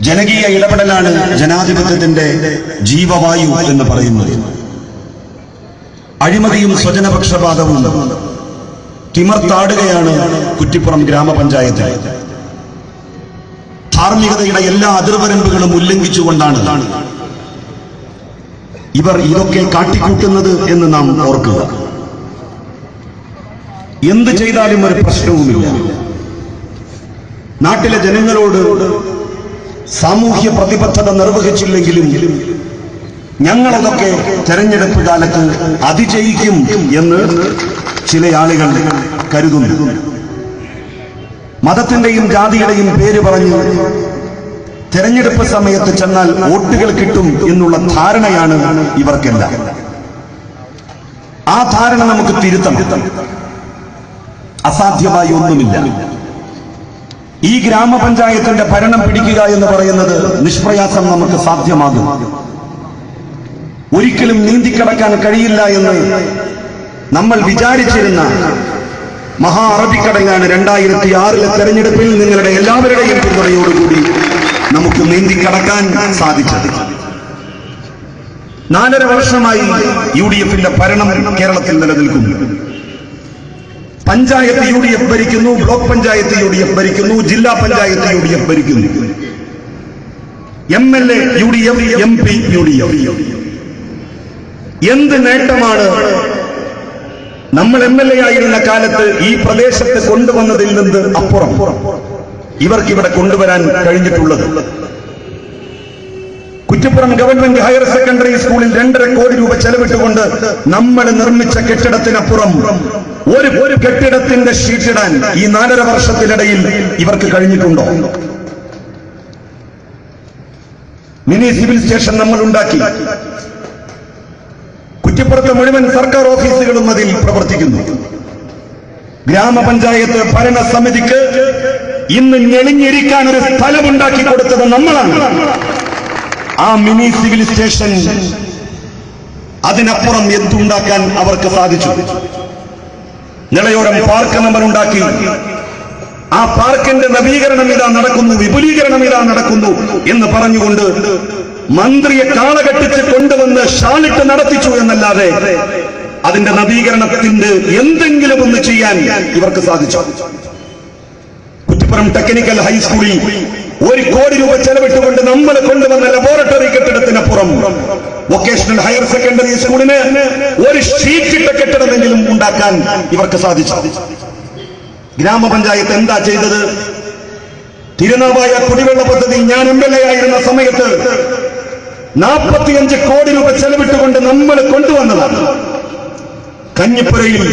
ജനകീയ ഇടപെടലാണ് ജനാധിപത്യത്തിന്റെ ജീവവായു എന്ന് പറയുന്നത്. അഴിമതിയും സ്വജനപക്ഷപാതവും തിമർത്താടുകയാണ് കുറ്റിപ്പുറം ഗ്രാമപഞ്ചായത്ത്. ധാർമ്മികതയുടെ എല്ലാ അതിർവരമ്പുകളും ഉല്ലംഘിച്ചുകൊണ്ടാണ് ഇവർ ഇതൊക്കെ കാട്ടിക്കൂട്ടുന്നത് എന്ന് നാം ഓർക്കുക. എന്ത് ചെയ്താലും ഒരു പ്രശ്നവുമില്ല. നാട്ടിലെ ജനങ്ങളോട് സാമൂഹ്യ പ്രതിബദ്ധത നിർവഹിച്ചില്ലെങ്കിലും ഞങ്ങളതൊക്കെ തെരഞ്ഞെടുപ്പ് കാലത്ത് അതിജയിക്കും എന്ന് ചില ആളുകൾ കരുതുന്നു. മതത്തിന്റെയും ജാതിയുടെയും പേര് പറഞ്ഞ് തെരഞ്ഞെടുപ്പ് സമയത്ത് ചെന്നാൽ വോട്ടുകൾ കിട്ടും എന്നുള്ള ധാരണയാണ് ഇവർക്കെല്ലാം. ആ ധാരണ നമുക്ക് തിരുത്തണം. അസാധ്യമായി ഒന്നുമില്ല. ഈ ഗ്രാമപഞ്ചായത്തിന്റെ ഭരണം പിടിക്കുക എന്ന് പറയുന്നത് നിഷ്പ്രയാസം നമുക്ക് സാധ്യമാകും. ഒരിക്കലും നീന്തിക്കടക്കാൻ കഴിയില്ല എന്ന് നമ്മൾ വിചാരിച്ചിരുന്ന മഹാ അറബിക്കടലാണ് 2006 തെരഞ്ഞെടുപ്പിൽ നിങ്ങളുടെ എല്ലാവരുടെയും പിന്തുണയോടുകൂടി നമുക്ക് നീന്തിക്കടക്കാൻ സാധിച്ചത്. 4.5 വർഷമായി UDF-ന്റെ ഭരണം കേരളത്തിൽ നിലനിൽക്കുന്നു. പഞ്ചായത്ത് UDF ഭരിക്കുന്നു, ബ്ലോക്ക് പഞ്ചായത്ത് UDF ഭരിക്കുന്നു, ജില്ലാ panchayat UDF ഭരിക്കുന്നു, MLA UDF, MP UDF. എന്ത് നേട്ടമാണ് നമ്മൾ MLA ആയിരുന്ന കാലത്ത് ഈ പ്രദേശത്ത് കൊണ്ടുവന്നതിൽ നിന്ന് അപ്പുറം ഇവർക്കിവിടെ കൊണ്ടുവരാൻ കഴിഞ്ഞിട്ടുള്ളത്? കുറ്റിപ്പുറം ഗവൺമെന്റ് ഹയർ സെക്കൻഡറി സ്കൂളിൽ 2.5 കോടി രൂപ ചെലവിട്ടുകൊണ്ട് നമ്മൾ നിർമ്മിച്ച കെട്ടിടത്തിനപ്പുറം ഒരു കെട്ടിടത്തിന്റെ ഷീറ്റിടാൻ ഈ 4.5 വർഷത്തിനിടയിൽ ഇവർക്ക് കഴിഞ്ഞിട്ടുണ്ടോ? മിനി സിവിൽ സ്റ്റേഷൻ നമ്മൾ ഉണ്ടാക്കി. കുറ്റിപ്പുറത്തെ മുഴുവൻ സർക്കാർ ഓഫീസുകളും അതിൽ പ്രവർത്തിക്കുന്നു. ഗ്രാമപഞ്ചായത്ത് ഭരണസമിതിക്ക് ഇന്ന് ഞെളിഞ്ഞിരിക്കാൻ ഒരു സ്ഥലമുണ്ടാക്കി കൊടുത്തത് നമ്മളാണ്. ആ മിനി സിവിൽ സ്റ്റേഷൻ അതിനപ്പുറം എന്തുണ്ടാക്കാൻ അവർക്ക് സാധിച്ചു? നിളയോരം പാർക്ക് നമ്മൾ ഉണ്ടാക്കി. ആ പാർക്കിന്റെ നവീകരണം ഇതാ നടക്കുന്നു, വിപുലീകരണം ഇതാ നടക്കുന്നു എന്ന് പറഞ്ഞുകൊണ്ട് മന്ത്രിയെ കാളകെട്ടിച്ച് കൊണ്ടുവന്ന് ഷാളിട്ട് നടത്തിച്ചു എന്നല്ലാതെ അതിന്റെ നവീകരണത്തിന്റെ എന്തെങ്കിലും ഒന്ന് ചെയ്യാൻ ഇവർക്ക് സാധിച്ചു? കുറ്റിപ്പുറം ടെക്നിക്കൽ ഹൈസ്കൂളിൽ 1 കോടി രൂപ ചെലവിട്ടുകൊണ്ട് നമ്മൾ കൊണ്ടുവന്ന ലബോറട്ടറി കെട്ടിടത്തിനപ്പുറം വൊക്കേഷണൽ ഹയർ സെക്കൻഡറി സ്കൂളിന് ഒരു ഷീറ്റിട്ട കെട്ടിടമെങ്കിലും ഉണ്ടാക്കാൻ ഇവർക്ക് സാധിച്ചു. ഗ്രാമപഞ്ചായത്ത് എന്താ ചെയ്തത്? തിരുനാവായ കുടിവെള്ള പദ്ധതി ഞാൻ MLA ആയിരുന്ന സമയത്ത് 45 കോടി രൂപ ചെലവിട്ടുകൊണ്ട് നമ്മൾ കൊണ്ടുവന്നതാണ്. കഞ്ഞിപ്പുരയിൽ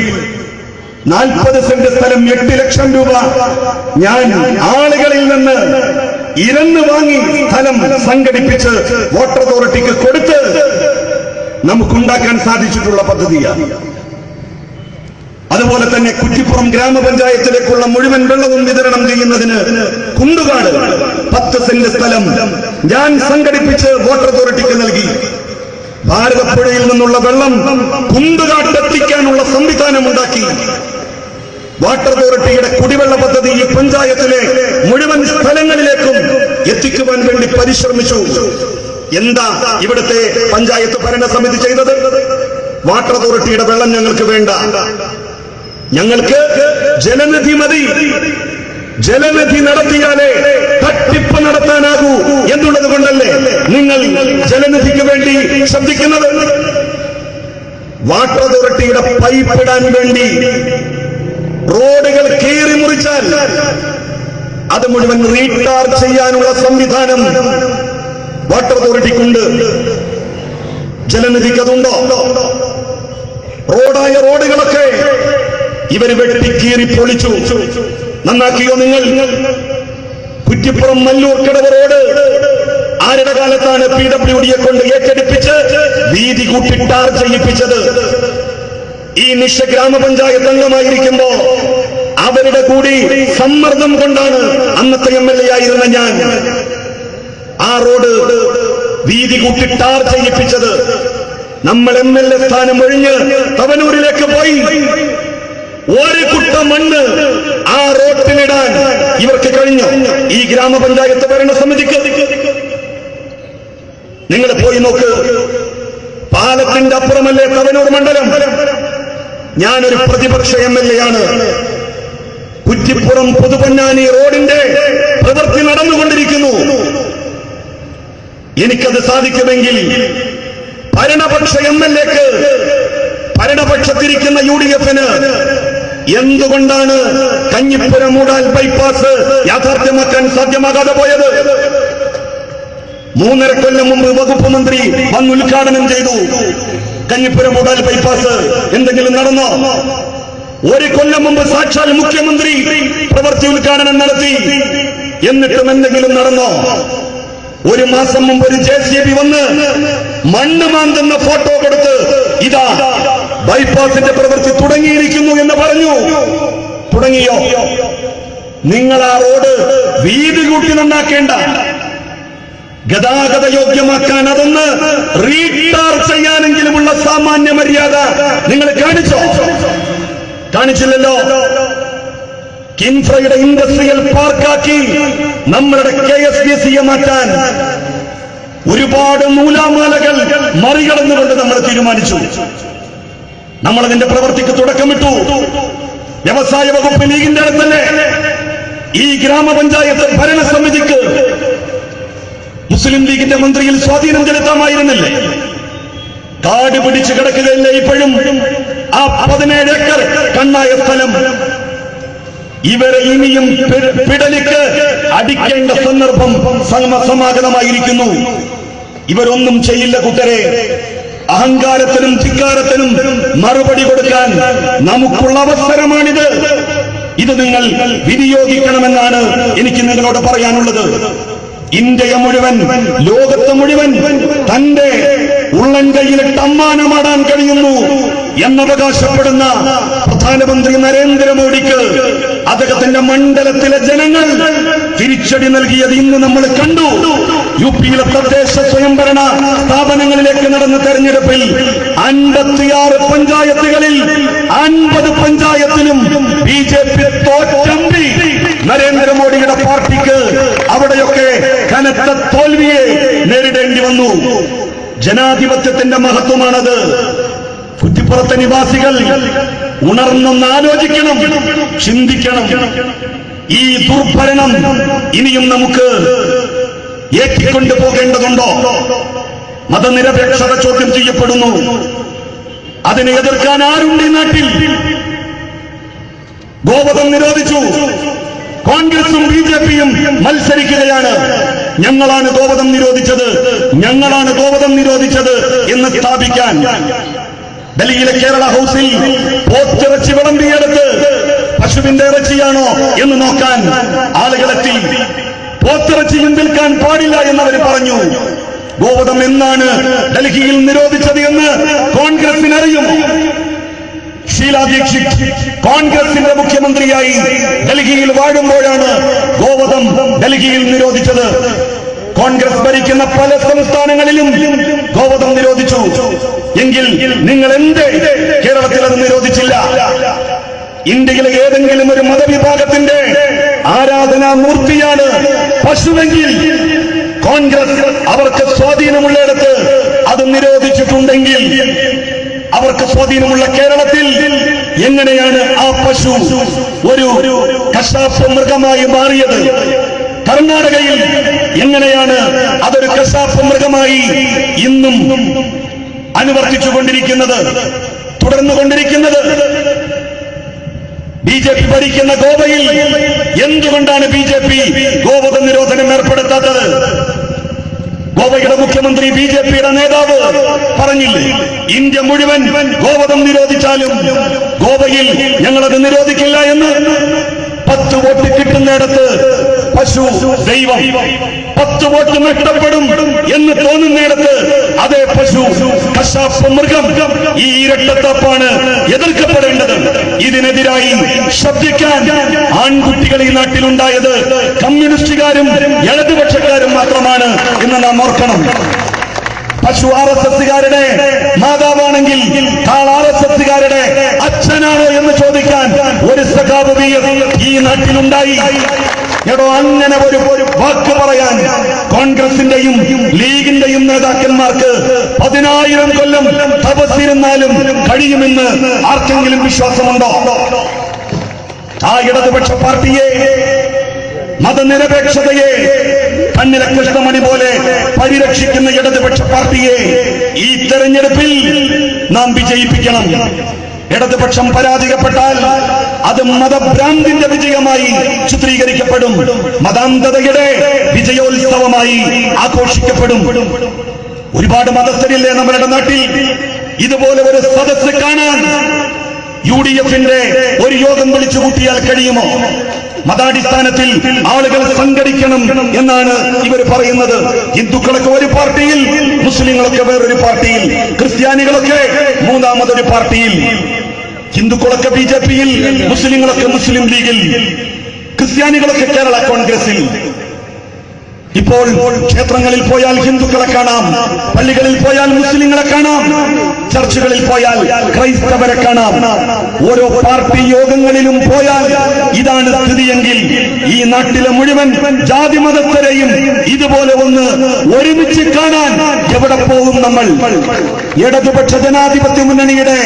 40 സെന്റ് സ്ഥലം 8 ലക്ഷം രൂപ ഞാൻ ആളുകളിൽ നിന്ന് ഇരന്ന് വാങ്ങി സ്ഥലം സംഘടിപ്പിച്ച് വാട്ടർ അതോറിറ്റിക്ക് കൊടുത്ത് നമുക്കുണ്ടാക്കാൻ സാധിച്ചിട്ടുള്ള പദ്ധതിയാണ്. അതുപോലെ തന്നെ കുറ്റിപ്പുറം ഗ്രാമപഞ്ചായത്തിലേക്കുള്ള മുഴുവൻ വെള്ളവും വിതരണം ചെയ്യുന്നതിന് കുണ്ടുകാട് 10 സെന്റ് സ്ഥലം ഞാൻ സംഘടിപ്പിച്ച് വാട്ടർ അതോറിറ്റിക്ക് നൽകി. ഭാരതപ്പുഴയിൽ നിന്നുള്ള വെള്ളം കുണ്ടുകാട്ടെത്തിക്കാനുള്ള സംവിധാനം ഉണ്ടാക്കി. വാട്ടർ അതോറിറ്റിയുടെ കുടിവെള്ള പദ്ധതി ഈ പഞ്ചായത്തിലെ മുഴുവൻ സ്ഥലങ്ങളിലേക്കും എത്തിക്കുവാൻ വേണ്ടി പരിശ്രമിച്ചു. എന്താ ഇവിടുത്തെ പഞ്ചായത്ത് ഭരണസമിതി ചെയ്തത്? വാട്ടർ അതോറിറ്റിയുടെ വെള്ളം ഞങ്ങൾക്ക് വേണ്ട, ഞങ്ങൾക്ക് ജലനിധി മതി, ജലനിധി നടത്തിയാലേ തട്ടിപ്പ് നടത്താനാകൂ എന്നുള്ളത് കൊണ്ടല്ലേ നിങ്ങൾ ജലനിധിക്ക് വേണ്ടി ശബ്ദിക്കുന്നത്? വാട്ടർ അതോറിറ്റിയുടെ പൈപ്പ് ഇടാൻ വേണ്ടി റോഡുകൾ കീറി മുറിച്ചാൽ അത് മുഴുവൻ റീടാർ ചെയ്യാനുള്ള സംവിധാനം വാട്ടർ അതോറിറ്റിക്കുണ്ട്. ജലനിധിക്ക് അതുണ്ടോ? റോഡായ റോഡുകളൊക്കെ ഇവർ വെട്ടിക്കീറി പൊളിച്ചു. നന്നാക്കിയോ നിങ്ങൾ? കുറ്റിപ്പുറം മല്ലൂർക്കടവ് റോഡ് ആരുടെ കാലത്താണ് PWDയെ കൊണ്ട് ഏറ്റെടുപ്പിച്ച് വീതി കൂട്ടി ടാർ ചെയ്യിപ്പിച്ചത്? ഈ നിശ ഗ്രാമപഞ്ചായത്ത് അംഗമായിരിക്കുമ്പോ അവരുടെ കൂടി സമ്മർദ്ദം കൊണ്ടാണ് അന്നത്തെ MLA ആയിരുന്ന ഞാൻ ആ റോഡ് വീതി കൂട്ടി ടാർ ചെയ്യിപ്പിച്ചത്. നമ്മൾ MLA സ്ഥാനം ഒഴിഞ്ഞ് തവനൂരിലേക്ക് പോയി ഒരു കുട്ട മണ്ണ് ആ റോട്ടിലിടാൻ ഇവർക്ക് കഴിഞ്ഞു. ഈ ഗ്രാമപഞ്ചായത്ത് ഭരണസമിതിക്ക് നിങ്ങൾ പോയി നോക്ക്. പാലത്തിന്റെ അപ്പുറമല്ലേ തവനൂർ മണ്ഡലം. ഞാനൊരു പ്രതിപക്ഷ MLA ആണ്. കുറ്റിപ്പുറം പുതുപൊന്നാനി റോഡിന്റെ പ്രവൃത്തി നടന്നുകൊണ്ടിരിക്കുന്നു. എനിക്കത് സാധിക്കുമെങ്കിൽ ഭരണപക്ഷ MLAക്ക്, ഭരണപക്ഷത്തിരിക്കുന്ന UDF-ന് എന്തുകൊണ്ടാണ് കഞ്ഞിപ്പുരം മൂടാൽ ബൈപ്പാസ് യാഥാർത്ഥ്യമാക്കാൻ സാധ്യമാകാതെ പോയത്? 3.5 കൊല്ലം മുമ്പ് വകുപ്പ് മന്ത്രി വന്ന് ഉദ്ഘാടനം ചെയ്തു. കഞ്ഞിപ്പുരം മൂടാൽ ബൈപ്പാസ് എന്തെങ്കിലും നടന്നോ? 1 കൊല്ലം മുമ്പ് സാക്ഷാൽ മുഖ്യമന്ത്രി പ്രവൃത്തി ഉദ്ഘാടനം നടത്തി. എന്നിട്ടും എന്തെങ്കിലും നടന്നോ? 1 മാസം മുമ്പ് ഒരു JCB വന്ന് മണ്ണ് മാന്തുന്ന ഫോട്ടോ കൊടുത്ത് ഇതാ ബൈപ്പാസിന്റെ പ്രവൃത്തി തുടങ്ങിയിരിക്കുന്നു എന്ന് പറഞ്ഞു. തുടങ്ങിയോ? നിങ്ങൾ ആ റോഡ് വീതി കൂട്ടി നന്നാക്കേണ്ട, ഗതാഗത യോഗ്യമാക്കാൻ അതൊന്ന് റീടാർ ചെയ്യാനെങ്കിലുമുള്ള സാമാന്യ മര്യാദ നിങ്ങൾ കാണിച്ചോ? കാണിച്ചില്ലല്ലോ. കിൻഫ്രയുടെ ഇൻഡസ്ട്രിയൽ പാർക്കാക്കി നമ്മളുടെ KSDCയെ മാറ്റാൻ ഒരുപാട് നൂലാമാലകൾ മറികടന്നുകൊണ്ട് നമ്മൾ തീരുമാനിച്ചു. നമ്മളതിന്റെ പ്രവൃത്തിക്ക് തുടക്കമിട്ടു. വ്യവസായ വകുപ്പ് ലീഗിന്റെ അടുത്തല്ലേ ഈ ഗ്രാമപഞ്ചായത്ത് ഭരണസമിതിക്ക് മുസ്ലിം ലീഗിന്റെ മന്ത്രിയിൽ സ്വാധീനം ചെലുത്താമായിരുന്നില്ലേ? കാട് പിടിച്ച് കിടക്കുകയല്ലേ ഇപ്പോഴും ആ 17 ഏക്കർ കണ്ണായ സ്ഥലം? ഇവരെ ഇനിയും പിടലിക്ക് അടിക്കേണ്ട സന്ദർഭം സമാഗതമായിരിക്കുന്നു. ഇവരൊന്നും ചെയ്യില്ല കൂട്ടരെ. അഹങ്കാരത്തിനും ധിക്കാരത്തിനും മറുപടി കൊടുക്കാൻ നമുക്കുള്ള അവസരമാണിത്. ഇത് നിങ്ങൾ വിനിയോഗിക്കണമെന്നാണ് എനിക്ക് നിങ്ങളോട് പറയാനുള്ളത്. ഇന്ത്യ മുഴുവൻ, ലോകത്ത് മുഴുവൻ തന്റെ ഉള്ളൻകൈയിലിട്ട് അമ്മാനമാടാൻ കഴിയുന്നു എന്നവകാശപ്പെടുന്ന പ്രധാനമന്ത്രി നരേന്ദ്രമോദിക്ക് അദ്ദേഹത്തിന്റെ മണ്ഡലത്തിലെ ജനങ്ങൾ തിരിച്ചടി നൽകിയത് ഇന്ന് നമ്മൾ കണ്ടു. UP-യിലെ തദ്ദേശ സ്വയംഭരണ സ്ഥാപനങ്ങളിലേക്ക് നടന്ന തെരഞ്ഞെടുപ്പിൽ 56 പഞ്ചായത്തുകളിൽ 50 പഞ്ചായത്തിലും BJP തോറ്റമ്പി. നരേന്ദ്രമോദിയുടെ പാർട്ടിക്ക് അവിടെയൊക്കെ കനത്ത തോൽവിയെ നേരിടേണ്ടി വന്നു. ജനാധിപത്യത്തിന്റെ മഹത്വമാണത്. കുറ്റിപ്പുറത്തെ നിവാസികൾ ഉണർന്നൊന്ന് ആലോചിക്കണം, ചിന്തിക്കണം. ഈ ദുർഭരണം ഇനിയും നമുക്ക് ഏറ്റിക്കൊണ്ടു പോകേണ്ടതുണ്ടോ? മതനിരപേക്ഷത ചോദ്യം ചെയ്യപ്പെടുന്നു. അതിനെ എതിർക്കാൻ ആരുണ്ട് ഈ നാട്ടിൽ? ഗോവധം നിരോധിച്ചു. കോൺഗ്രസും BJP-യും മത്സരിക്കുകയാണ്. ഞങ്ങളാണ് ഗോവധം നിരോധിച്ചത്, ഞങ്ങളാണ് ഗോവധം നിരോധിച്ചത് എന്ന് സ്ഥാപിക്കാൻ. ഡൽഹിയിലെ കേരള ഹൌസിൽ പോത്തിറച്ചി വിളമ്പിയെടുത്ത് പശുവിന്റെ ഇറച്ചിയാണോ എന്ന് നോക്കാൻ ആളുകളെത്തി. പോത്തിറച്ചിയും വിൽക്കാൻ പാടില്ല എന്നവർ പറഞ്ഞു. ഗോവധം എന്നാണ് ഡൽഹിയിൽ നിരോധിച്ചത് എന്ന് കോൺഗ്രസിനറിയും. ഷീലാ ദീക്ഷിത് കോൺഗ്രസിന്റെ മുഖ്യമന്ത്രിയായി ഡൽഹിയിൽ വാഴുമ്പോഴാണ് ഗോവധം ഡൽഹിയിൽ നിരോധിച്ചത്. കോൺഗ്രസ് ഭരിക്കുന്ന പല സംസ്ഥാനങ്ങളിലും ഗോവധം നിരോധിച്ചു. എങ്കിൽ നിങ്ങൾ എന്ത് കേരളത്തിൽ അത് നിരോധിച്ചില്ല? ഇന്ത്യയിലെ ഏതെങ്കിലും ഒരു മതവിഭാഗത്തിന്റെ ആരാധനാ മൂർത്തിയാണ് പശുവെങ്കിൽ കോൺഗ്രസ് അവർക്ക് സ്വാധീനമുള്ളിടത്ത് അത് നിരോധിച്ചിട്ടുണ്ടെങ്കിൽ അവർക്ക് സ്വാധീനമുള്ള കേരളത്തിൽ എങ്ങനെയാണ് ആ പശു ഒരു കശാപ്പ് മൃഗമായി മാറിയത്? കർണാടകയിൽ എങ്ങനെയാണ് അതൊരു കശാപ്പ് മൃഗമായി ഇന്നും അനുവർത്തിച്ചുകൊണ്ടിരിക്കുന്നത്, തുടർന്നുകൊണ്ടിരിക്കുന്നത്? BJP ഭരിക്കുന്ന ഗോവയിൽ എന്തുകൊണ്ടാണ് BJP ഗോവധ നിരോധനം ഏർപ്പെടുത്താത്തത്? ഗോവയുടെ മുഖ്യമന്ത്രി BJP-യുടെ നേതാവ് പറഞ്ഞില്ലേ, ഇന്ത്യ മുഴുവൻ ഗോവധം നിരോധിച്ചാലും ഗോവയിൽ ഞങ്ങളത് നിരോധിക്കില്ല എന്ന്. 10 വോട്ട് കിട്ടുന്നിടത്ത് പശു ദൈവം, 10 വോട്ട് നഷ്ടപ്പെടും എന്ന് തോന്നുന്നിടത്ത് അതേ പശു കശാപ്പ് മൃഗം. ഈ ഇരട്ടത്താപ്പാണ് എതിർക്കപ്പെടേണ്ടത്. ഇതിനെതിരായി ശബ്ദിക്കാൻ ആൺകുട്ടികൾ ഈ നാട്ടിലുണ്ടായത് കമ്മ്യൂണിസ്റ്റുകാരും ഇടതുപക്ഷക്കാരും മാത്രമാണ് എന്ന് നാം ഓർക്കണം. പശു RSSകാരുടെ മാതാവാണെങ്കിൽ കാൾ RSSകാരുടെ അച്ഛനാണോ എന്ന് ചോദിക്കാൻ ഒരു സഖാവ് ഈ നാട്ടിലുണ്ടായി. എടോ, അങ്ങനെ ഒരു വാക്ക് പറയാൻ കോൺഗ്രസ് കോൺഗ്രസിന്റെയും ലീഗിന്റെയും നേതാക്കന്മാർക്ക് 10,000 കൊല്ലം തപസ്സിരുന്നാലും കഴിയുമെന്ന് ആർക്കെങ്കിലും വിശ്വാസമുണ്ടോ? ആ ഇടതുപക്ഷ പാർട്ടിയെ, മതനിരപേക്ഷതയെ കണ്ണിലെ കൃഷ്ണമണി പോലെ പരിരക്ഷിക്കുന്ന ഇടതുപക്ഷ പാർട്ടിയെ ഈ തെരഞ്ഞെടുപ്പിൽ നാം വിജയിപ്പിക്കണം. ഇടതുപക്ഷം പരാജയപ്പെട്ടാൽ അത് മതഭ്രാന്തിന്റെ വിജയമായി ചിത്രീകരിക്കപ്പെടും, മതാന്ധതയുടെ വിജയോത്സവമായി ആഘോഷിക്കപ്പെടും. ഒരുപാട് മതസ്ഥരില്ലേ നമ്മുടെ നാട്ടിൽ? ഇതുപോലെ ഒരു സദസ്സ് കാണാൻ UDFന്റെ ഒരു യോഗം വിളിച്ചു കൂട്ടിയാൽ കഴിയുമോ? മതാടിസ്ഥാനത്തിൽ ആളുകൾ സംഘടിക്കണം എന്നാണ് ഇവർ പറയുന്നത്. ഹിന്ദുക്കളൊക്കെ ഒരു പാർട്ടിയിൽ, മുസ്ലിങ്ങളൊക്കെ വേറൊരു പാർട്ടിയിൽ, ക്രിസ്ത്യാനികളൊക്കെ മൂന്നാമതൊരു പാർട്ടിയിൽ. ഹിന്ദുക്കളൊക്കെ BJPയിൽ, മുസ്ലിങ്ങളൊക്കെ മുസ്ലിം ലീഗിൽ, ക്രിസ്ത്യാനികളൊക്കെ കേരള കോൺഗ്രസിൽ. ഇപ്പോൾ ക്ഷേത്രങ്ങളിൽ പോയാൽ ഹിന്ദുക്കളെ കാണാം, പള്ളികളിൽ പോയാൽ മുസ്ലിങ്ങളെ കാണാം, ചർച്ചുകളിൽ പോയാൽ ക്രൈസ്തവരെ കാണാം. ഓരോ പാർട്ടി യോഗങ്ങളിലും പോയാൽ ഇതാണ് സ്ഥിതിയെങ്കിൽ ഈ നാട്ടിലെ മുഴുവൻ ജാതി മതസ്ഥരെയും ഇതുപോലെ ഒന്ന് ഒരുമിച്ച് കാണാൻ എവിടെ പോകും നമ്മൾ? ഇടതുപക്ഷ ജനാധിപത്യ മുന്നണിയുടെ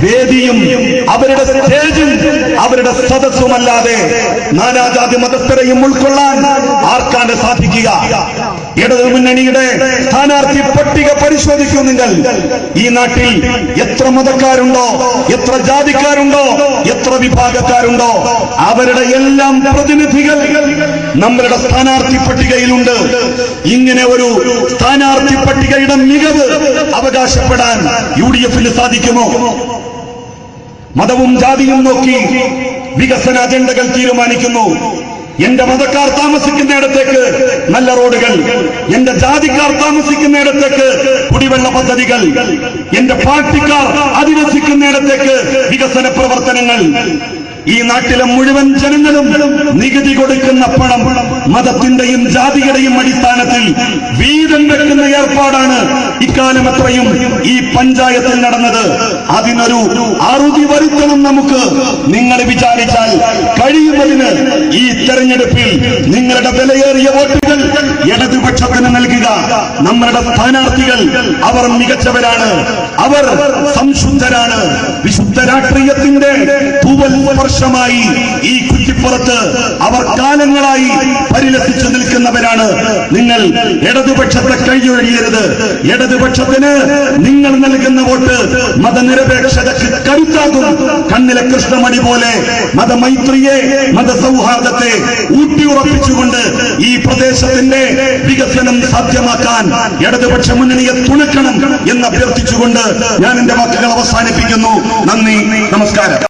വേദിയും അവരുടെ സ്റ്റേജും അവരുടെ സദസ്സുമല്ലാതെ നാനാജാതി മതസ്ഥരെയും ഉൾക്കൊള്ളാൻ ആർക്കാണ് സാധിക്കുക? ഇടതു മുന്നണിയുടെ സ്ഥാനാർത്ഥി പട്ടിക പരിശോധിക്കൂ നിങ്ങൾ. ഈ നാട്ടിൽ എത്ര മതക്കാരുണ്ടോ, എത്ര ജാതിക്കാരുണ്ടോ, എത്ര വിഭാഗക്കാരുണ്ടോ, അവരുടെ എല്ലാം പ്രതിനിധികൾ നമ്മളുടെ സ്ഥാനാർത്ഥി പട്ടികയിലുണ്ട്. ഇങ്ങനെ ഒരു സ്ഥാനാർത്ഥി പട്ടികയുടെ മികവ് അവകാശപ്പെടാൻ UDFന് സാധിക്കുമോ? മതവും ജാതിയും നോക്കി വികസന അജണ്ടകൾ തീരുമാനിക്കുന്നു. എന്റെ മതക്കാർ താമസിക്കുന്നിടത്തേക്ക് നല്ല റോഡുകൾ, എന്റെ ജാതിക്കാർ താമസിക്കുന്നിടത്തേക്ക് കുടിവെള്ള പദ്ധതികൾ, എന്റെ പാർട്ടിക്കാർ അധിവസിക്കുന്നിടത്തേക്ക് വികസന പ്രവർത്തനങ്ങൾ. ഈ നാട്ടിലെ മുഴുവൻ ജനങ്ങളും നികുതി കൊടുക്കുന്ന പണം മതത്തിന്റെയും ജാതിയുടെയും അടിസ്ഥാനത്തിൽ വീതം വെക്കുന്ന ഏർപ്പാടാണ് ഇക്കാലം എത്രയും ഈ പഞ്ചായത്തിൽ നടന്നത്. അതിനൊരു അറുതി വരുത്തണം നമുക്ക്. നിങ്ങൾ വിചാരിച്ചാൽ കഴിയുന്നതിന് ഈ തെരഞ്ഞെടുപ്പിൽ നിങ്ങളുടെ വിലയേറിയ വോട്ടുകൾ ഇടതുപക്ഷത്തിന് നൽകുക. നമ്മളുടെ സ്ഥാനാർത്ഥികൾ അവർ മികച്ചവരാണ്, അവർ സംശുദ്ധരാണ്. വിശുദ്ധ രാഷ്ട്രീയത്തിന്റെ തൂവൽ വർഷമായി ഈ കുറ്റിപ്പുറത്ത് അവർ കാലങ്ങളായി പരിലസിച്ചു നിൽക്കുന്നവരാണ്. നിങ്ങൾ ഇടതുപക്ഷത്തെ കൈയൊഴിയരുത്. ഇടതുപക്ഷത്തിന് നിങ്ങൾ നൽകുന്ന വോട്ട് മതനിരപേക്ഷതയ്ക്ക് കരുത്താകും. കണ്ണിലെ കൃഷ്ണമണി പോലെ മതമൈത്രിയെ, മതസൗഹാർദ്ദത്തെ ഊട്ടിയുറപ്പിച്ചുകൊണ്ട് ഈ പ്രദേശത്തിന്റെ വികസനം സാധ്യമാക്കാൻ ഇടതുപക്ഷ മുന്നണിയെ തുണക്കണം എന്ന് അഭ്യർത്ഥിച്ചുകൊണ്ട് ഞാൻ എന്റെ വാക്കുകൾ അവസാനിപ്പിക്കുന്നു. നന്ദി, നമസ്കാരം.